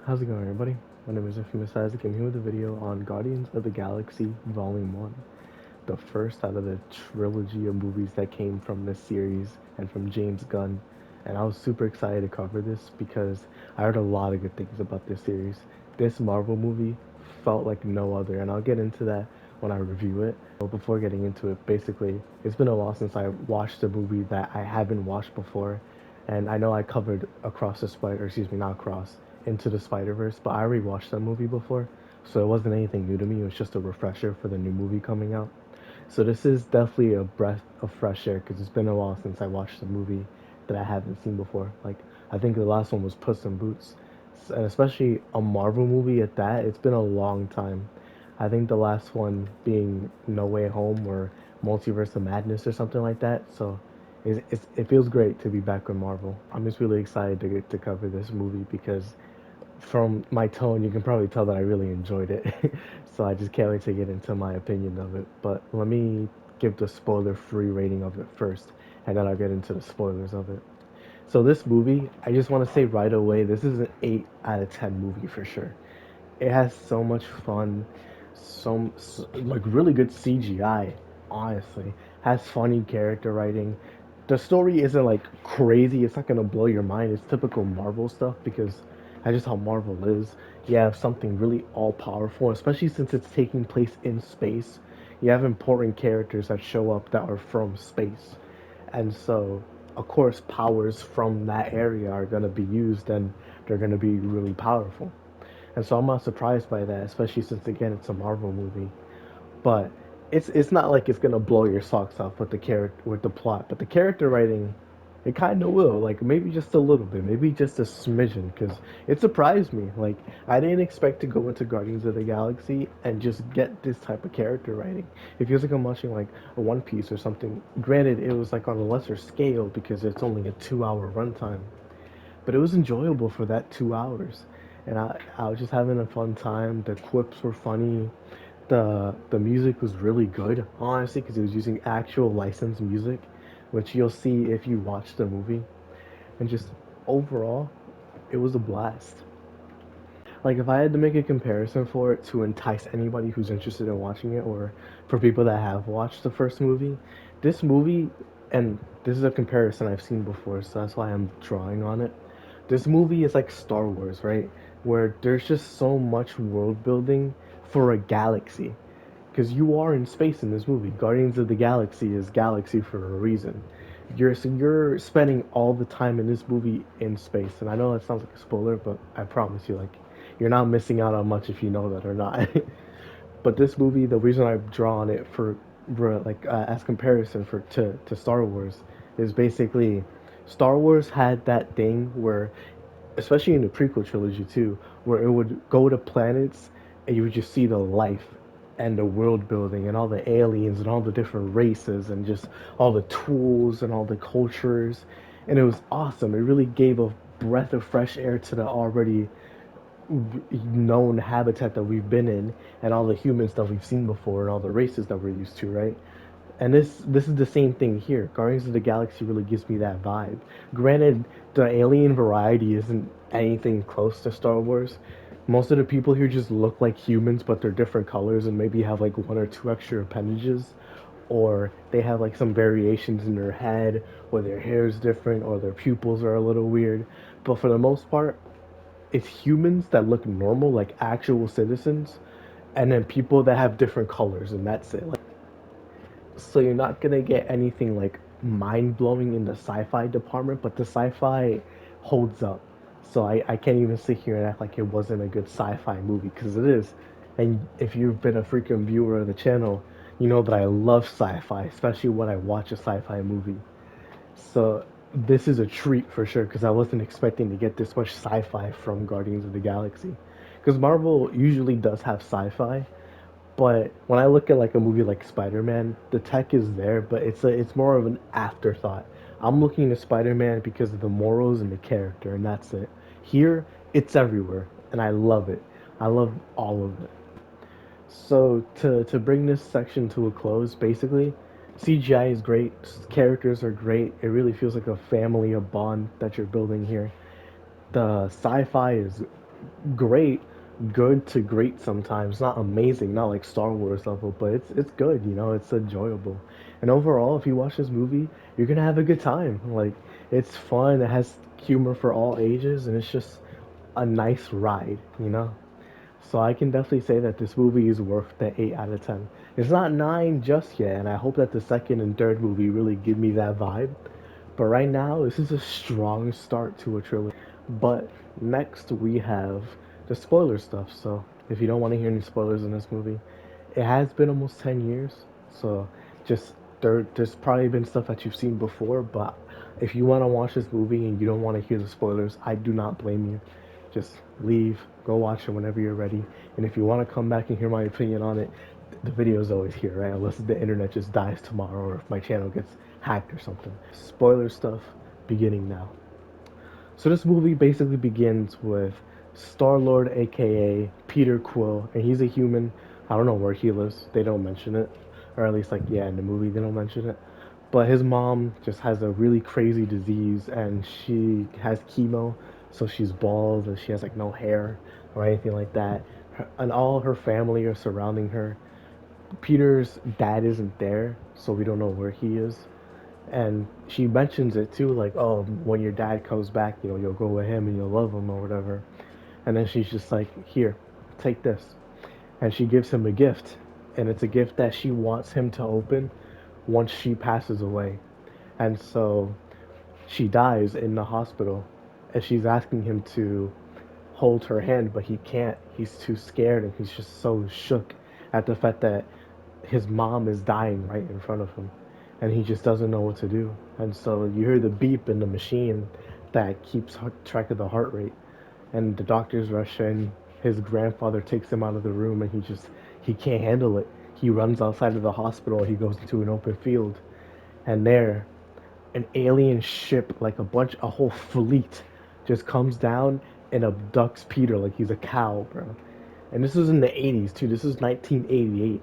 How's it going, everybody? My name is Infamous Isaac. I'm here with a video on Guardians of the Galaxy Volume 1, the first out of the trilogy of movies that came from this series and from James Gunn. And I was super excited to cover this because I heard a lot of good things about this series. This Marvel movie felt like no other, and I'll get into that when I review it. But before getting into it, basically, it's been a while since I watched a movie that I haven't watched before. And I know I covered Across the Spider, excuse me, not Across, Into the Spider-Verse, but I already watched that movie before, so it wasn't anything new to me. It was just a refresher for the new movie coming out. So this is definitely a breath of fresh air because it's been a while since I watched a movie that I haven't seen before. Like I think the last one was Puss in Boots, and especially a Marvel movie at that. It's been a long time. I think the last one being No Way Home or Multiverse of Madness or something like that. So it feels great to be back with Marvel. I'm just really excited to get to cover this movie because from my tone, you can probably tell that I really enjoyed it. So I just can't wait to get into my opinion of it. But let me give the spoiler-free rating of it first, and then I'll get into the spoilers of it. So this movie, I just want to say right away, this is an 8 out of 10 movie for sure. It has so much fun, like really good CGI, honestly. Has funny character writing. The story isn't like crazy, it's not gonna blow your mind. It's typical Marvel stuff because that's just how Marvel is. You have something really all powerful, especially since it's taking place in space. You have important characters that show up that are from space. And so, of course, powers from that area are going to be used and they're going to be really powerful. And so I'm not surprised by that, especially since again it's a Marvel movie. But it's not like it's gonna blow your socks off with the character with the plot, but the character writing, it kind of will. Like maybe just a little bit, maybe just a smidgen, because it surprised me. Like I didn't expect to go into Guardians of the Galaxy and just get this type of character writing. It feels like I'm watching like a One Piece or something. Granted, it was like on a lesser scale because it's only a 2 hour runtime, but it was enjoyable for that 2 hours. And I was just having a fun time. The quips were funny. The music was really good, honestly, because it was using actual licensed music, which you'll see if you watch the movie. And just overall, it was a blast. Like if I had to make a comparison for it to entice anybody who's interested in watching it, or for people that have watched the first movie, this movie, and this is a comparison I've seen before, so that's why I'm drawing on it. This movie is like Star Wars, right? Where there's just so much world building for a galaxy. Because you are in space in this movie. Guardians of the Galaxy is galaxy for a reason. You're spending all the time in this movie in space, and I know that sounds like a spoiler, but I promise you, like, you're not missing out on much if you know that or not. But this movie, the reason I draw on it for like as comparison for to Star Wars, is basically Star Wars had that thing where, especially in the prequel trilogy too, where it would go to planets and you would just see the life and the world building and all the aliens and all the different races and just all the tools and all the cultures, and it was awesome. It really gave a breath of fresh air to the already known habitat that we've been in and all the humans that we've seen before and all the races that we're used to, right? And this is the same thing here. Guardians of the Galaxy really gives me that vibe. Granted, the alien variety isn't anything close to Star Wars. Most of the people here just look like humans, but they're different colors and maybe have like one or two extra appendages, or they have like some variations in their head, or their hair is different, or their pupils are a little weird. But for the most part, it's humans that look normal, like actual citizens, and then people that have different colors, and that's it. Like, so you're not gonna get anything like mind blowing in the sci-fi department, but the sci-fi holds up. So I can't even sit here and act like it wasn't a good sci-fi movie because it is. And if you've been a frequent viewer of the channel, you know that I love sci-fi, especially when I watch a sci-fi movie. So this is a treat for sure because I wasn't expecting to get this much sci-fi from Guardians of the Galaxy. Because Marvel usually does have sci-fi, but when I look at like a movie like Spider-Man, the tech is there, but it's more of an afterthought. I'm looking at Spider-Man because of the morals and the character, and that's it. Here, it's everywhere, and I love it. I love all of it. So to bring this section to a close, basically, CGI is great, characters are great. It really feels like a family, a bond that you're building here. The sci-fi is great, good to great sometimes. Not amazing, not like Star Wars level, but it's good. You know, it's enjoyable. And overall, if you watch this movie, you're gonna have a good time. Like it's fun. It has humor for all ages, and it's just a nice ride. You know. So I can definitely say that this movie is worth the 8 out of 10. It's not 9 just yet, and I hope that the second and third movie really give me that vibe. But right now, this is a strong start to a trilogy. But next we have the spoiler stuff. So if you don't want to hear any spoilers in this movie, it has been almost 10 years. So just there's probably been stuff that you've seen before, but if you want to watch this movie and you don't want to hear the spoilers, I do not blame you. Just leave, go watch it whenever you're ready. And if you want to come back and hear my opinion on it, the video is always here, right? Unless the internet just dies tomorrow or if my channel gets hacked or something. Spoiler stuff beginning now. So this movie basically begins with Star-Lord, aka Peter Quill, and he's a human. I don't know where he lives. They don't mention it, or at least like yeah, in the movie they don't mention it. But his mom just has a really crazy disease, and she has chemo, so she's bald and she has like no hair or anything like that. And all her family are surrounding her. Peter's dad isn't there, so we don't know where he is. And she mentions it too, like, oh, when your dad comes back, you know, you'll go with him and you'll love him or whatever. And then she's just like, here, take this. And she gives him a gift. And it's a gift that she wants him to open once she passes away. And so she dies in the hospital. And she's asking him to hold her hand, but he can't. He's too scared and he's just so shook at the fact that his mom is dying right in front of him and he just doesn't know what to do. And so you hear the beep in the machine that keeps track of the heart rate. And the doctors rush in. His grandfather takes him out of the room and he can't handle it. He runs outside of the hospital. He goes into an open field. And there, an alien ship, like a whole fleet, just comes down and abducts Peter like he's a cow, bro. And this was in the 80s too. This is 1988.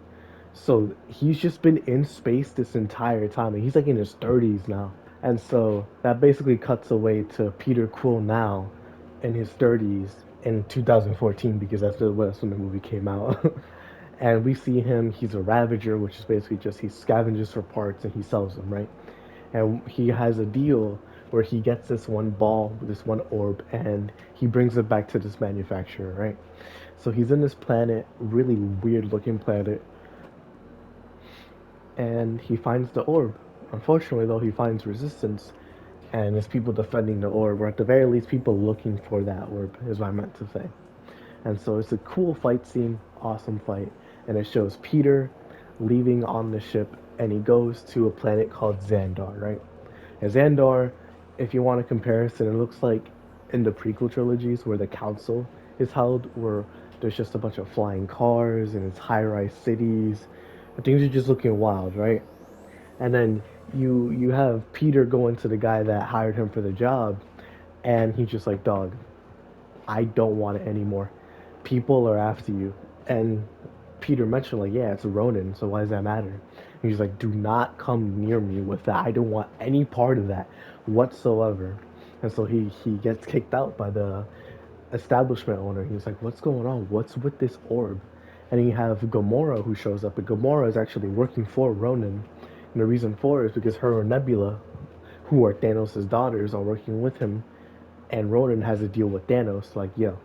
So he's just been in space this entire time, and he's like in his 30s now. And so that basically cuts away to Peter Quill now in his 30s in 2014 because that's when the movie came out. And we see him, he's a Ravager, which is basically just he scavenges for parts and he sells them, right? And he has a deal where he gets this one ball, this one orb, and he brings it back to this manufacturer, right? So he's in this planet, really weird looking planet, and he finds the orb. Unfortunately, though, he finds resistance, and there's people defending the orb, or at the very least, people looking for that orb, is what I meant to say. And so it's a cool fight scene, awesome fight, and it shows Peter leaving on the ship, and he goes to a planet called Xandar, right? And Xandar, if you want a comparison, it looks like in the prequel trilogies where the council is held, where there's just a bunch of flying cars and it's high-rise cities. And things are just looking wild, right? And then you have Peter going to the guy that hired him for the job, and he's just like, "Dog, I don't want it anymore. People are after you." And Peter mentioned, like, yeah, it's a Ronin, so why does that matter? And he's like, do not come near me with that. I don't want any part of that whatsoever. And so he gets kicked out by the establishment owner. He's like, what's going on? What's with this orb? And you have Gamora who shows up, but Gamora is actually working for Ronin. And the reason for it is because her and Nebula, who are Thanos' daughters, are working with him. And Ronin has a deal with Thanos, like, yo,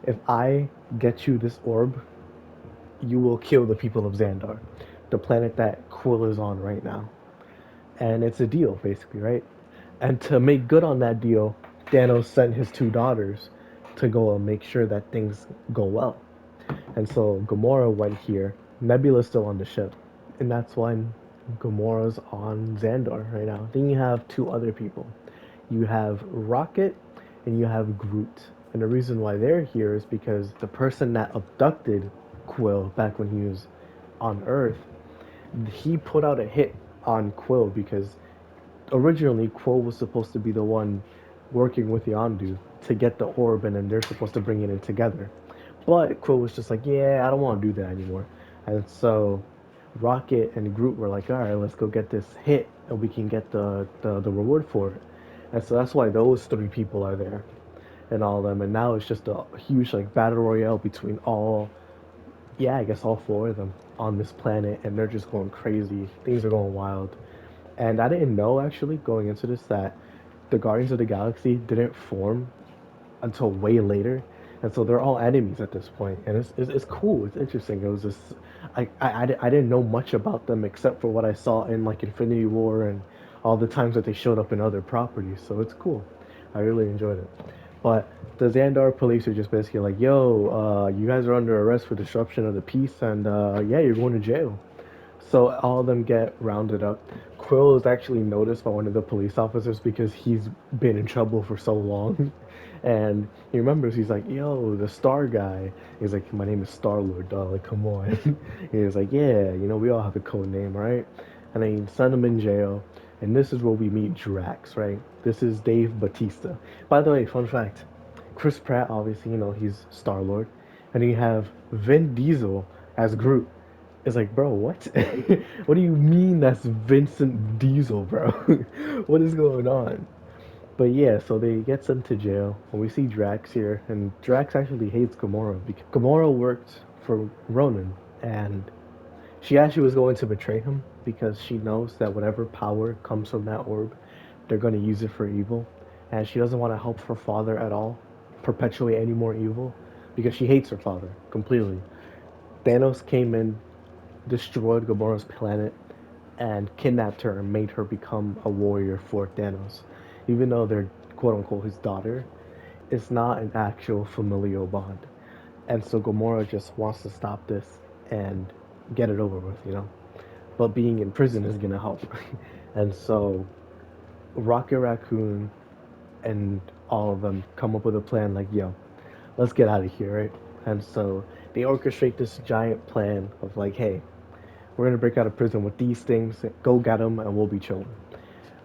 if I get you this orb, you will kill the people of Xandar, the planet that Quill is on right now. And it's a deal, basically, right? And to make good on that deal, Thanos sent his two daughters to go and make sure that things go well. And so Gamora went here. Nebula's still on the ship. And that's why Gamora's on Xandar right now. Then you have two other people. You have Rocket and you have Groot. And the reason why they're here is because the person that abducted Quill back when he was on Earth, he put out a hit on Quill because originally Quill was supposed to be the one working with Yondu to get the orb and then they're supposed to bring it in together. But Quill was just like, yeah, I don't want to do that anymore. And so Rocket and Groot were like, all right, let's go get this hit and we can get the reward for it. And so that's why those three people are there. and all of them, and now it's just a huge like battle royale between all, yeah, I guess all four of them on this planet, and they're just going crazy. Things are going wild. And I didn't know actually going into this that the Guardians of the Galaxy didn't form until way later, and so they're all enemies at this point, and it's cool. It's interesting. It was just I didn't know much about them except for what I saw in like Infinity War and all the times that they showed up in other properties. So it's cool. I really enjoyed it. But the Xandar police are just basically like, "Yo, you guys are under arrest for disruption of the peace, and yeah, you're going to jail." So all of them get rounded up. Quill is actually noticed by one of the police officers because he's been in trouble for so long. And he remembers, he's like, yo, the Star guy. He's like, my name is Star-Lord, dog. Like, come on. He's like, yeah, we all have a code name, right? And then send him in jail. And this is where we meet Drax, right? This is Dave Bautista. By the way, fun fact. Chris Pratt, obviously, he's Star-Lord. And you have Vin Diesel as Groot. It's like, bro, what? What do you mean that's Vincent Diesel, bro? What is going on? But yeah, so they get sent to jail, and we see Drax here, and Drax actually hates Gamora because Gamora worked for Ronan, and she actually was going to betray him because she knows that whatever power comes from that orb, they're going to use it for evil, and she doesn't want to help her father at all perpetuate any more evil because she hates her father completely. Thanos came in, destroyed Gamora's planet, and kidnapped her and made her become a warrior for Thanos. Even though they're quote unquote his daughter, it's not an actual familial bond. And so Gamora just wants to stop this and get it over with. But being in prison is gonna help. And so Rocket Raccoon and all of them come up with a plan like, yo, let's get out of here, right? And so they orchestrate this giant plan of like, hey, we're gonna break out of prison with these things, go get them, and we'll be chilling.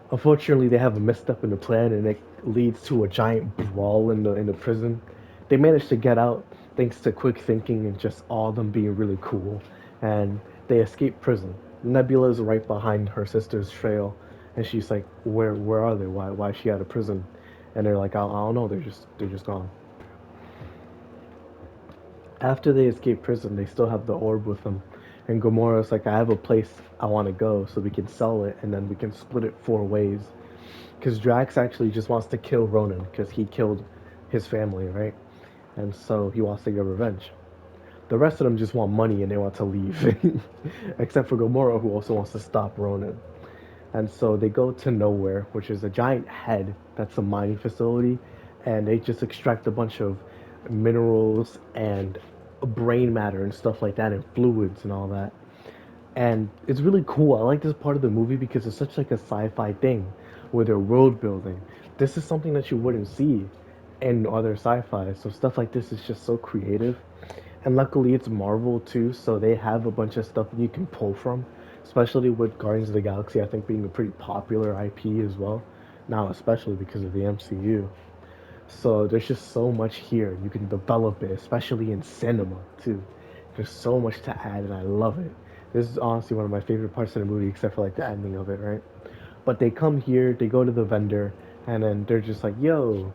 Unfortunately, they have a misstep in the plan, and it leads to a giant brawl in the prison. They manage to get out thanks to quick thinking and just all of them being really cool, and they escape prison. Nebula's right behind her sister's trail, and she's like, "Where are they? Why is she out of prison?" And they're like, I don't know. They're just gone." After they escape prison, they still have the orb with them. And Gamora's like, I have a place I want to go so we can sell it and then we can split it four ways. Because Drax actually just wants to kill Ronan because he killed his family, right? And so he wants to get revenge. The rest of them just want money and they want to leave. Except for Gamora, who also wants to stop Ronan. And so they go to Nowhere, which is a giant head that's a mining facility, and they just extract a bunch of minerals and brain matter and stuff like that, and fluids and all that. And it's really cool. I like this part of the movie because it's such like a sci-fi thing where they're world building. This is something that you wouldn't see in other sci-fi. So stuff like this is just so creative. And luckily it's Marvel too, so they have a bunch of stuff that you can pull from, especially with Guardians of the Galaxy I think being a pretty popular IP as well. Now especially because of the MCU. So there's just so much here. You can develop it, especially in cinema too. There's so much to add, and I love it. This is honestly one of my favorite parts of the movie, except for like the ending of it, right? But they come here, they go to the vendor, and then they're just like, "Yo,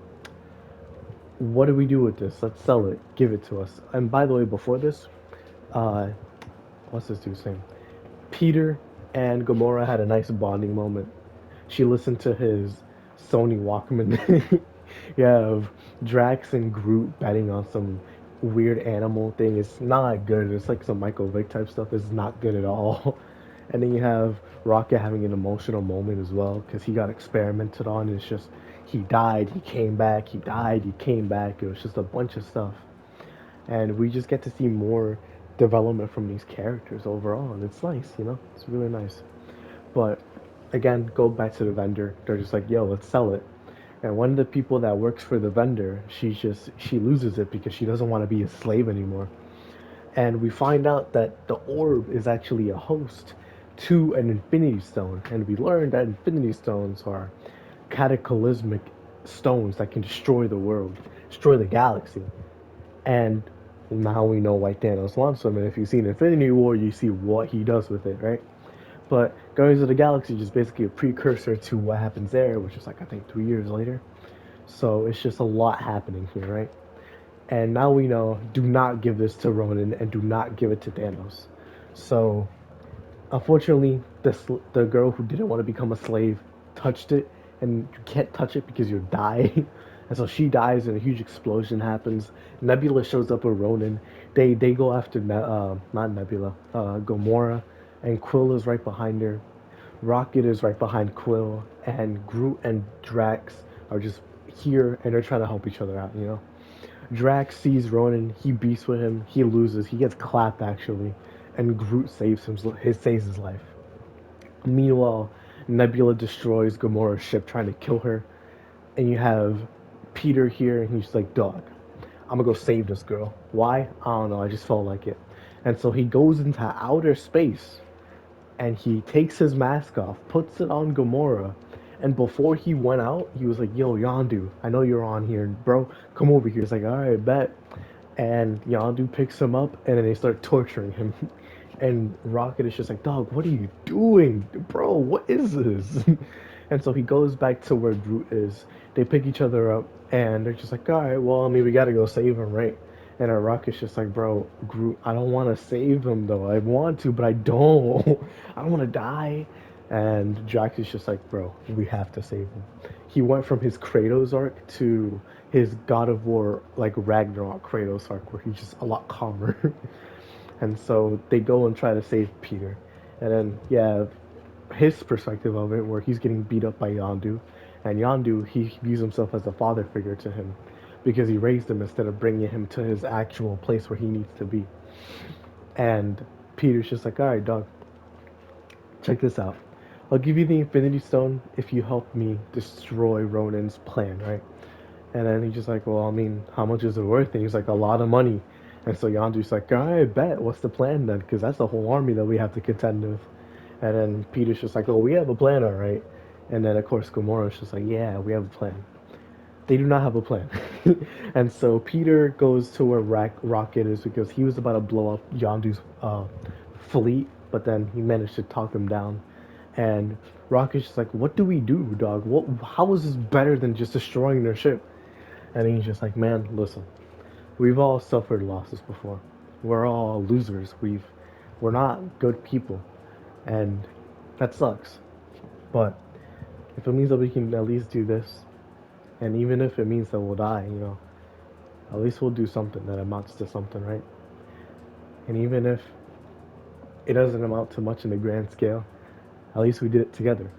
what do we do with this? Let's sell it. Give it to us." And by the way, before this, uh, what's this dude's name? Peter and Gamora had a nice bonding moment. She listened to his Sony Walkman. Yeah, of Drax and Groot betting on some weird animal thing. It's not good. It's like some Michael Vick type stuff. It's not good at all. And then you have Rocket having an emotional moment as well because he got experimented on. It's just he died, he came back, he died, he came back. It was just a bunch of stuff, and we just get to see more development from these characters overall, and it's nice. It's really nice. But again, go back to the vendor. They're just like, yo, let's sell it. And one of the people that works for the vendor, she loses it because she doesn't want to be a slave anymore. And we find out that the orb is actually a host to an infinity stone. And we learn that infinity stones are cataclysmic stones that can destroy the world, destroy the galaxy. And now we know why Thanos wants them. And if you've seen Infinity War, you see what he does with it, right? But Guardians of the Galaxy is just basically a precursor to what happens there, which is like I think 3 years later. So it's just a lot happening here, right? And now we know, do not give this to Ronan and do not give it to Thanos. So unfortunately, the girl who didn't want to become a slave touched it, and you can't touch it because you'll die. And so she dies, and a huge explosion happens. Nebula shows up with Ronan. They go after not Nebula, Gamora, and Quill is right behind her. Rocket is right behind Quill, and Groot and Drax are just here, and they're trying to help each other out. Drax sees Ronan, he beasts with him, he loses, he gets clapped actually, and Groot saves his life. Meanwhile, Nebula destroys Gamora's ship trying to kill her, and you have Peter here, and he's like, "Dog, I'm gonna go save this girl." Why? I don't know. I just felt like it, and so he goes into outer space, and he takes his mask off, puts it on Gamora, and before he went out, he was like, "Yo, Yondu, I know you're on here, bro. Come over here." He's like, "All right, bet." And Yondu picks him up, and then they start torturing him. And Rocket is just like, "Dog, what are you doing, bro? What is this?" And so he goes back to where Groot is. They pick each other up, and they're just like, "All right, well, I mean, we gotta go save him, right?" And Rocket's just like, "Bro, Groot, I don't want to save him though. I want to, but I don't. I don't want to die." And Drax is just like, "Bro, we have to save him." He went from his Kratos arc to his God of War like Ragnarok Kratos arc, where he's just a lot calmer. And so they go and try to save Peter. And then, yeah, his perspective of it, where he's getting beat up by Yondu. And Yondu, he views himself as a father figure to him because he raised him instead of bringing him to his actual place where he needs to be. And Peter's just like, "All right, dog, check this out. I'll give you the Infinity Stone if you help me destroy Ronan's plan, right?" And then he's just like, "Well, I mean, how much is it worth?" And he's like, "A lot of money." And so Yondu's like, "All right, bet. What's the plan then? Because that's a whole army that we have to contend with." And then Peter's just like, "Oh, we have a plan, all right." And then, of course, Gamora's just like, "Yeah, we have a plan." They do not have a plan. And so Peter goes to where Rocket is because he was about to blow up Yondu's fleet, but then he managed to talk him down. And Rocket's just like, "What do we do, dog? What? How is this better than just destroying their ship?" And he's just like, "Man, listen, we've all suffered losses before. We're all losers. We're not good people, and that sucks. But if it means that we can at least do this, and even if it means that we'll die, at least we'll do something that amounts to something, right? And even if it doesn't amount to much in the grand scale, at least we did it together."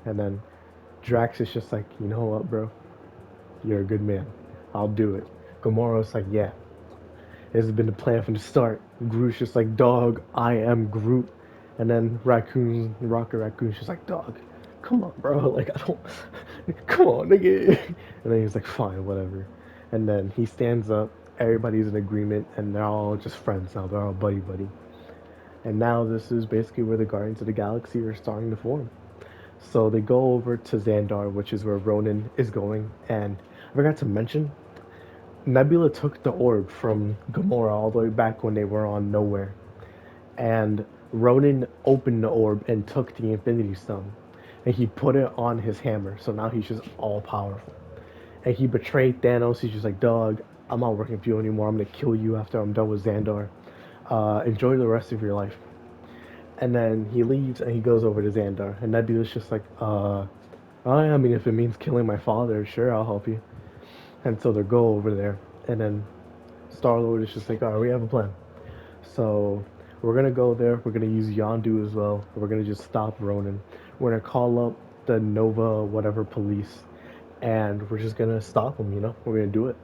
And then Drax is just like, "You know what, bro? You're a good man. I'll do it." Gamora's like, "Yeah, this has been the plan from the start." Groot's just like, "Dog, I am Groot." And then Rocket Raccoon's just like, "Dog, come on, bro. Like, I don't, come on, nigga." And then he's like, "Fine, whatever." And then he stands up. Everybody's in agreement, and they're all just friends now. They're all buddy buddy. And now this is basically where the Guardians of the Galaxy are starting to form. So they go over to Xandar, which is where Ronan is going. And I forgot to mention, Nebula took the orb from Gamora all the way back when they were on Nowhere. And Ronan opened the orb and took the Infinity Stone. And he put it on his hammer. So now he's just all powerful. And he betrayed Thanos. He's just like, "Dog, I'm not working for you anymore. I'm going to kill you after I'm done with Xandar. Enjoy the rest of your life." And then he leaves and he goes over to Xandar. And Nebula's just like, I mean, if it means killing my father, sure, I'll help you." And so they go over there. And then Star Lord is just like, "All right, we have a plan. So we're gonna go there. We're gonna use Yondu as well. We're gonna just stop Ronan. We're gonna call up the Nova whatever police, and we're just gonna stop him. We're gonna do it."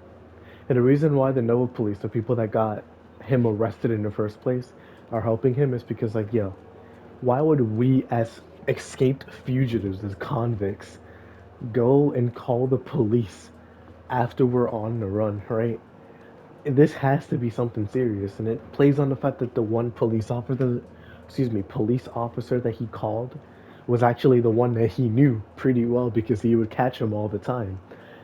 And the reason why the Nova police, the people that got him arrested in the first place, are helping him is because, like, yo, why would we as escaped fugitives, as convicts, go and call the police after we're on the run, right? This has to be something serious, and it plays on the fact that the one police officer that he called was actually the one that he knew pretty well because he would catch him all the time.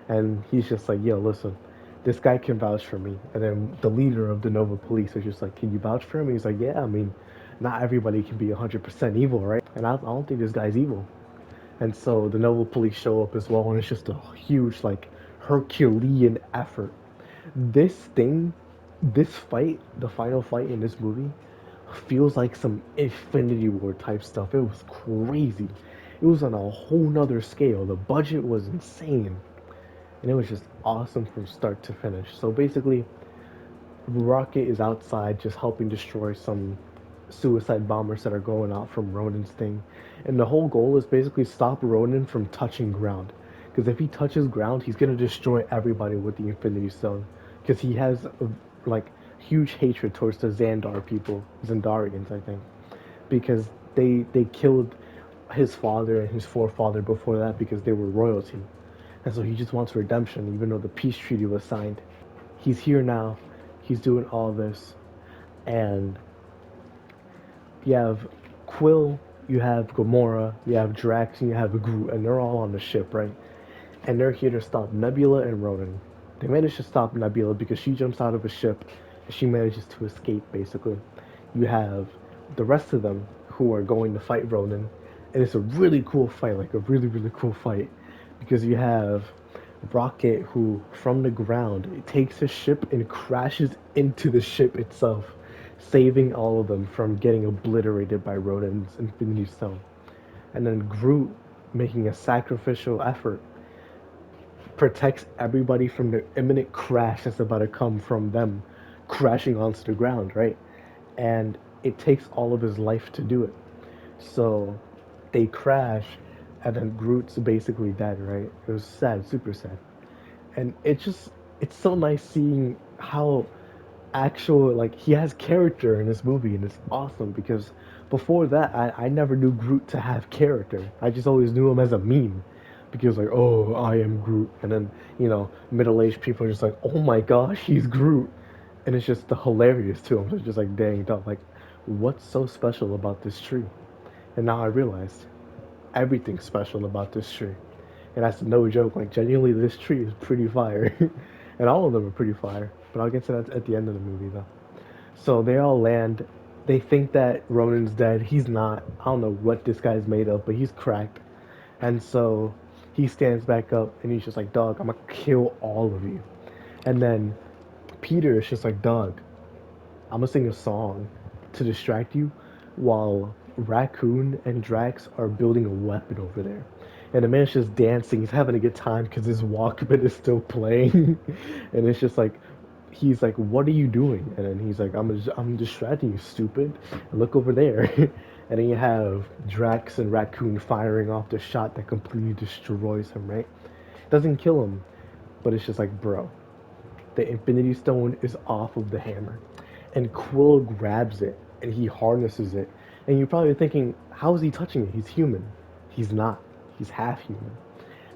And he's just like, "Yo, listen, this guy can vouch for me." And then the leader of the Nova Police is just like, "Can you vouch for him?" And he's like, "Yeah, I mean, not everybody can be 100% evil, right?" And I don't think this guy's evil. And so the Nova Police show up as well, and it's just a huge, like, Herculean effort. This thing, this fight, the final fight in this movie, feels like some Infinity War type stuff. It was crazy. It was on a whole nother scale. The budget was insane. And it was just awesome from start to finish. So basically, Rocket is outside just helping destroy some suicide bombers that are going out from Ronan's thing. And the whole goal is basically stop Ronan from touching ground. Because if he touches ground, he's going to destroy everybody with the Infinity Stone. Because he has, like, huge hatred towards the Xandar people, Xandarians, I think. Because they killed his father and his forefather before that because they were royalty. And so he just wants redemption, even though the peace treaty was signed. He's here now. He's doing all this. And you have Quill, you have Gamora, you have Drax, and you have Groot, and they're all on the ship, right? And they're here to stop Nebula and Ronan. They manage to stop Nebula because she jumps out of a ship and she manages to escape, basically. You have the rest of them who are going to fight Ronan, and it's a really cool fight, like a really, really cool fight, because you have Rocket who, from the ground, takes his ship and crashes into the ship itself, saving all of them from getting obliterated by Ronan's Infinity Stone. And then Groot, making a sacrificial effort, protects everybody from the imminent crash that's about to come from them crashing onto the ground, right? And it takes all of his life to do it. So they crash, and then Groot's basically dead, right? It was sad, super sad. And it's so nice seeing how actual, like, he has character in this movie, and it's awesome because before that I never knew Groot to have character. I just always knew him as a meme because, like, oh, I am Groot, and then, middle-aged people are just like, oh my gosh, he's Groot, and it's just hilarious to him. So it's just like, dang, dog, like, what's so special about this tree? And now I realized everything's special about this tree. And that's no joke. Like, genuinely, this tree is pretty fire. And all of them are pretty fire. But I'll get to that at the end of the movie, though. So they all land. They think that Ronan's dead. He's not. I don't know what this guy's made of, but he's cracked. And so he stands back up and he's just like, dog, I'm gonna kill all of you. And then Peter is just like, dog, I'm gonna sing a song to distract you while Raccoon and Drax are building a weapon over there. And the man's just dancing. He's having a good time because his Walkman is still playing. And it's just like, he's like, what are you doing? And then he's like, I'm distracting you, stupid. And look over there. And then you have Drax and Raccoon firing off the shot that completely destroys him, right? Doesn't kill him, but it's just like, bro, the Infinity Stone is off of the hammer. And Quill grabs it and he harnesses it. And you're probably thinking, how is he touching it? He's human. He's not. He's half human.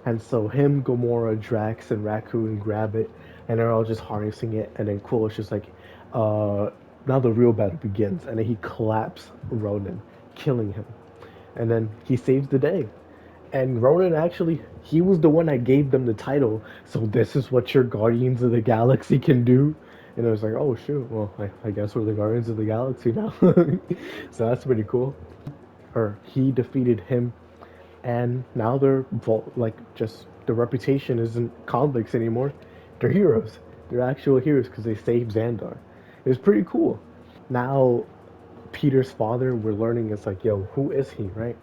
And so him, Gamora, Drax, and Raccoon grab it, and they're all just harnessing it. And then Quill is just like, uh, now the real battle begins. And then he claps Ronan, killing him. And then he saves the day. And Ronan actually, he was the one that gave them the title. So this is what your Guardians of the Galaxy can do. And it was like, oh shoot, well, I guess we're the Guardians of the Galaxy now. So that's pretty cool. Or he defeated him, and now they're like, just the reputation isn't convicts anymore. They're heroes. They're actual heroes because they saved Xandar. It was pretty cool. Now Peter's father, we're learning, it's like, yo, who is he, right?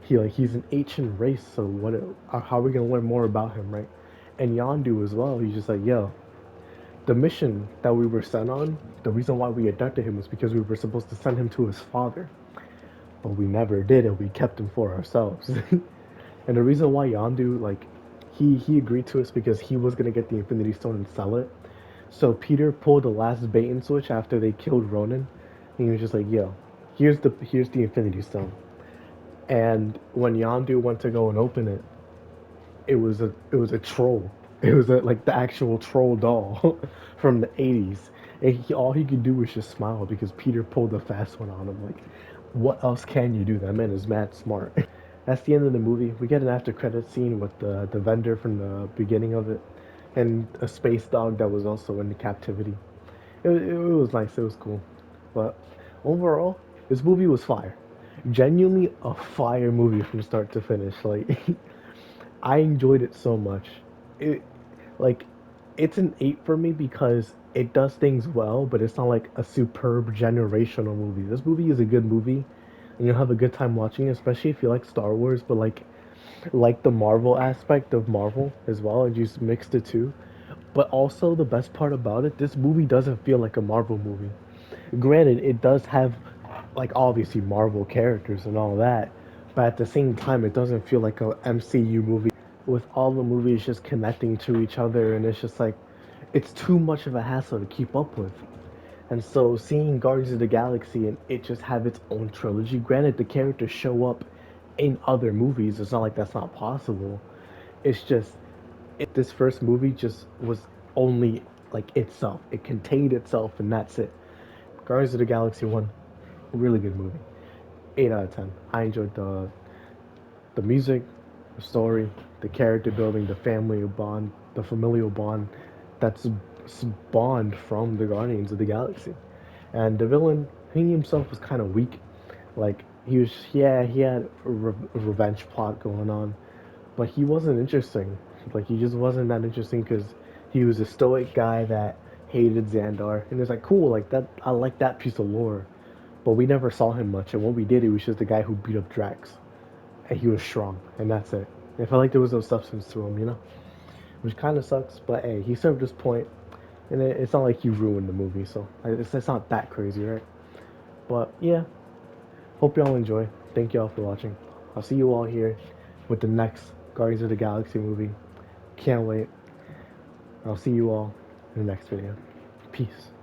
He's an ancient race, so what? How are we gonna learn more about him, right? And Yondu as well. He's just like, yo, the mission that we were sent on, the reason why we abducted him was because we were supposed to send him to his father, but we never did, and we kept him for ourselves. And the reason why Yondu, like, he agreed to us because he was gonna get the Infinity Stone and sell it. So Peter pulled the last bait and switch after they killed Ronan, and he was just like, yo, here's the Infinity Stone. And when Yondu went to go and open it, it was a troll. It was like the actual troll doll from the 80s. And all he could do was just smile because Peter pulled the fast one on him. Like, what else can you do? That man is mad smart. That's the end of the movie. We get an after credit scene with the vendor from the beginning of it, and a space dog that was also in the captivity. It was nice. It was cool. But overall, this movie was fire. Genuinely a fire movie from start to finish. Like, I enjoyed it so much. It Like, it's an 8 for me because it does things well, but it's not like a superb generational movie. This movie is a good movie, and you'll have a good time watching it, especially if you like Star Wars, but like the Marvel aspect of Marvel as well, and just mix the two. But also the best part about it, this movie doesn't feel like a Marvel movie. Granted, it does have like obviously Marvel characters and all that, but at the same time, it doesn't feel like a MCU movie with all the movies just connecting to each other, and it's just like it's too much of a hassle to keep up with. And so seeing Guardians of the Galaxy and it just have its own trilogy, granted the characters show up in other movies, it's not like that's not possible. It's just this first movie just was only like itself. It contained itself and that's it. Guardians of the Galaxy 1, really good movie. 8 out of 10. I enjoyed the music, the story, the character building, the family bond, the familial bond that's spawned from the Guardians of the Galaxy. And the villain, he himself was kind of weak. Like he was, yeah, he had a revenge plot going on, but he wasn't interesting. Like he just wasn't that interesting because he was a stoic guy that hated Xandar, and it's like cool, like that. I like that piece of lore, but we never saw him much. And when we did, it was just the guy who beat up Drax, and he was strong, and that's it. I felt like there was no substance to him, which kind of sucks. But hey, he served his point, and it's not like he ruined the movie, so it's not that crazy, right? But yeah, hope y'all enjoy. Thank y'all for watching. I'll see you all here with the next Guardians of the Galaxy movie. Can't wait. I'll see you all in the next video. Peace.